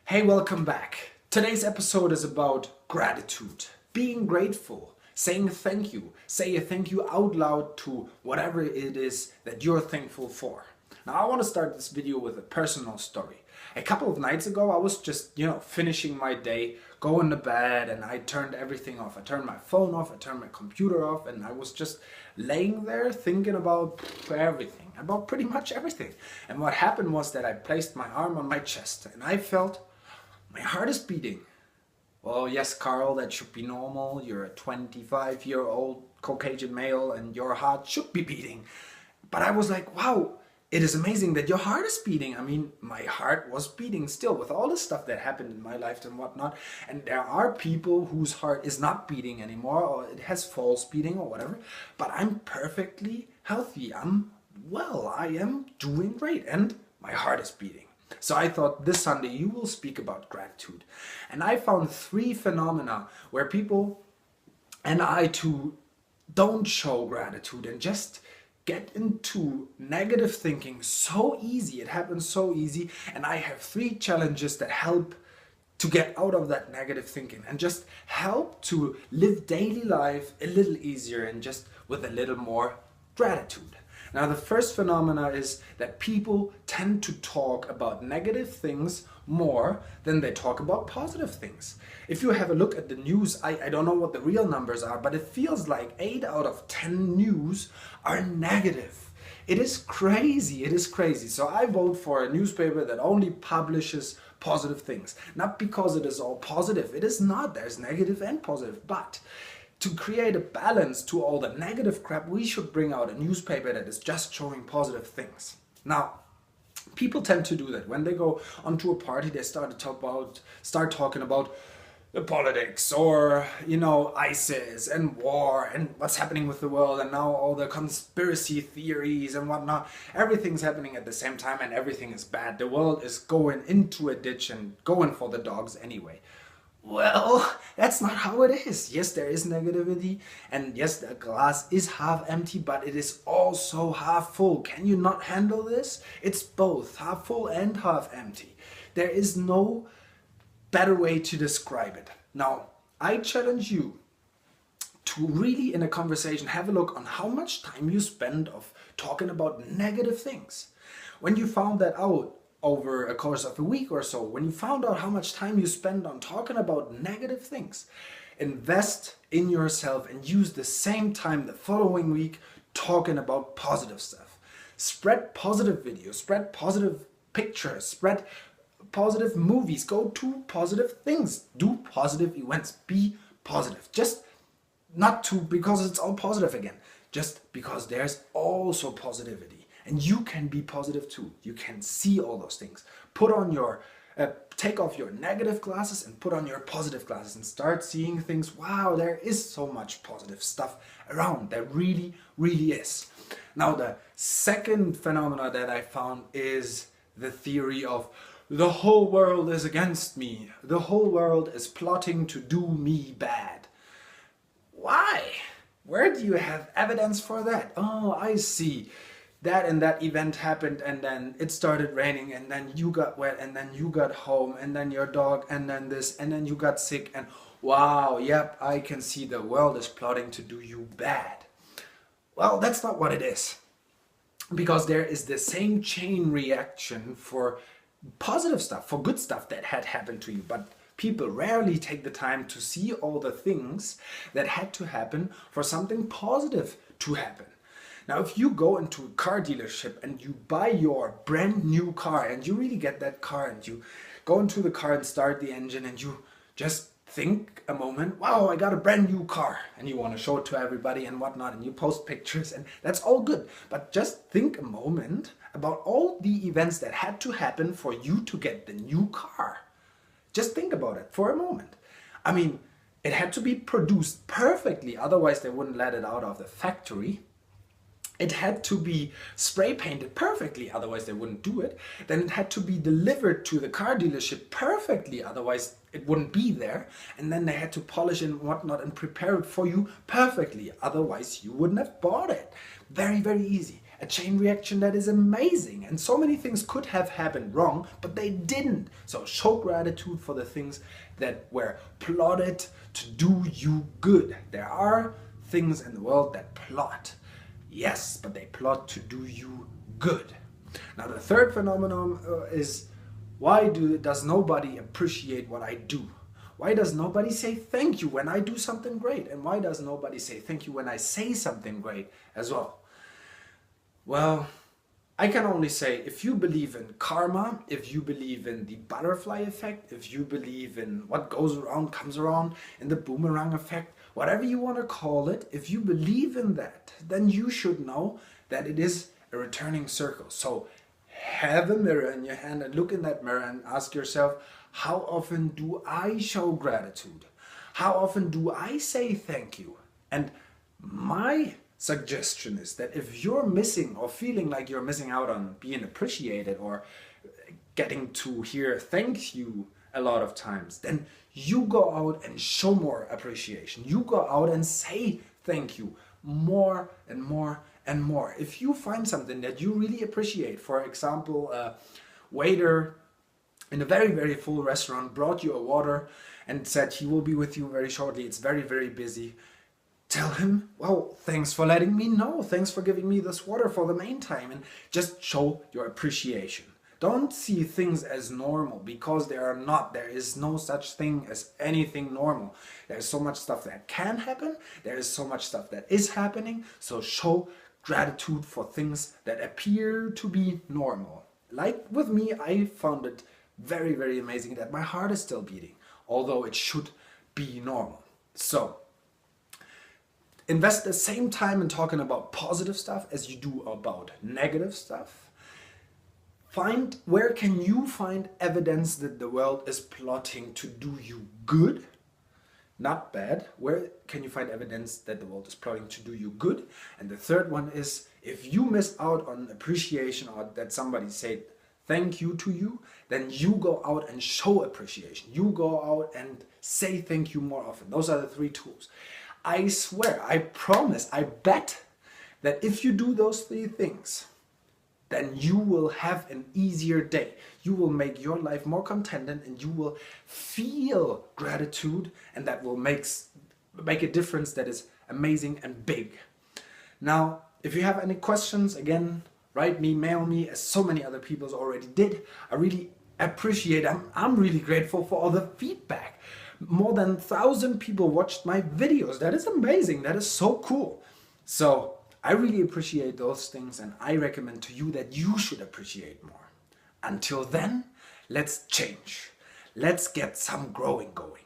Hey, welcome back. Today's episode is about gratitude, being grateful, saying thank you. Say a thank you out loud to whatever it is that you're thankful for. Now, I want to start this video with a personal story. A couple of nights ago, I was just, finishing my day, going to bed, and I turned everything off. I turned my phone off, I turned my computer off, and I was just laying there thinking about everything, about pretty much everything. And what happened was that I placed my arm on my chest, and I felt my heart is beating. Well, yes, Carl, that should be normal. You're a 25-year-old Caucasian male and your heart should be beating. But I was like, wow, it is amazing that your heart is beating. I mean, my heart was beating still with all the stuff that happened in my life and whatnot. And there are people whose heart is not beating anymore, or it has false beating or whatever. But I'm perfectly healthy. I am doing great and my heart is beating. So I thought this Sunday you will speak about gratitude. And I found 3 phenomena where people and I too don't show gratitude and just get into negative thinking so easy. It happens so easy. And I have 3 challenges that help to get out of that negative thinking and just help to live daily life a little easier and just with a little more gratitude. Now, the first phenomena is that people tend to talk about negative things more than they talk about positive things. If you have a look at the news, I don't know what the real numbers are, but it feels like 8 out of 10 news are negative. It is crazy, it is crazy. So I vote for a newspaper that only publishes positive things. Not because it is all positive, it is not. There's negative and positive, but to create a balance to all the negative crap, we should bring out a newspaper that is just showing positive things. Now, people tend to do that. When they go onto a party, they start talking about the politics or, ISIS and war and what's happening with the world and now all the conspiracy theories and whatnot. Everything's happening at the same time and everything is bad. The world is going into a ditch and going for the dogs anyway. Well, that's not how it is. Yes, there is negativity, and yes, the glass is half empty, but it is also half full. Can you not handle this? It's both, half full and half empty. There is no better way to describe it. Now, I challenge you to really, in a conversation, have a look on how much time you spend of talking about negative things. When you found that out, over a course of a week or so, when you found out how much time you spend on talking about negative things, invest in yourself and use the same time the following week talking about positive stuff. Spread positive videos, spread positive pictures, spread positive movies, go to positive things, do positive events, be positive. Just not to because it's all positive again, just because there's also positivity. And you can be positive too. You can see all those things. Take off your negative glasses and put on your positive glasses and start seeing things. Wow, there is so much positive stuff around. There really, really is. Now, the second phenomena that I found is the theory of the whole world is against me. The whole world is plotting to do me bad. Why? Where do you have evidence for that? Oh, I see. That and that event happened and then it started raining and then you got wet and then you got home and then your dog and then this and then you got sick and wow, yep, I can see the world is plotting to do you bad. Well, that's not what it is. Because there is the same chain reaction for positive stuff, for good stuff that had happened to you. But people rarely take the time to see all the things that had to happen for something positive to happen. Now, if you go into a car dealership and you buy your brand new car and you really get that car and you go into the car and start the engine and you just think a moment, wow, I got a brand new car, and you want to show it to everybody and whatnot and you post pictures and that's all good. But just think a moment about all the events that had to happen for you to get the new car. Just think about it for a moment. I mean, it had to be produced perfectly, otherwise they wouldn't let it out of the factory. It had to be spray painted perfectly, otherwise they wouldn't do it. Then it had to be delivered to the car dealership perfectly, otherwise it wouldn't be there. And then they had to polish and whatnot and prepare it for you perfectly, otherwise you wouldn't have bought it. Very, very easy. a chain reaction that is amazing. And so many things could have happened wrong, but they didn't. So show gratitude for the things that were plotted to do you good. There are things in the world that plot. Yes, but they plot to do you good. Now the third phenomenon is, why does nobody appreciate what I do? Why does nobody say thank you when I do something great? And why does nobody say thank you when I say something great as well? Well, I can only say, if you believe in karma, if you believe in the butterfly effect, if you believe in what goes around comes around, in the boomerang effect, whatever you want to call it, if you believe in that, then you should know that it is a returning circle. So have a mirror in your hand and look in that mirror and ask yourself, how often do I show gratitude? How often do I say thank you? And my suggestion is that if you're missing or feeling like you're missing out on being appreciated or getting to hear thank you a lot of times, then you go out and show more appreciation. You go out and say thank you more and more and more. If you find something that you really appreciate, for example, a waiter in a very, very full restaurant brought you a water and said he will be with you very shortly, it's very, very busy. Tell him, well, thanks for letting me know. Thanks for giving me this water for the meantime. And just show your appreciation. Don't see things as normal, because they are not. There is no such thing as anything normal. There's so much stuff that can happen. There is so much stuff that is happening. So show gratitude for things that appear to be normal. Like with me, I found it very, very amazing that my heart is still beating, although it should be normal. So invest the same time in talking about positive stuff as you do about negative stuff. Find, where can you find evidence that the world is plotting to do you good, not bad? Where can you find evidence that the world is plotting to do you good? And the third one is, if you miss out on appreciation or that somebody said thank you to you, then you go out and show appreciation. You go out and say thank you more often. Those are the three tools. I swear, I promise, I bet that if you do those three things, then you will have an easier day. You will make your life more contented and you will feel gratitude, and that will make a difference that is amazing and big. Now, if you have any questions, again, write me, mail me, as so many other people already did. I really appreciate it. I'm really grateful for all the feedback. More than 1,000 people watched my videos. That is amazing. That is so cool. So I really appreciate those things, and I recommend to you that you should appreciate more. Until then, let's change. Let's get some growing going.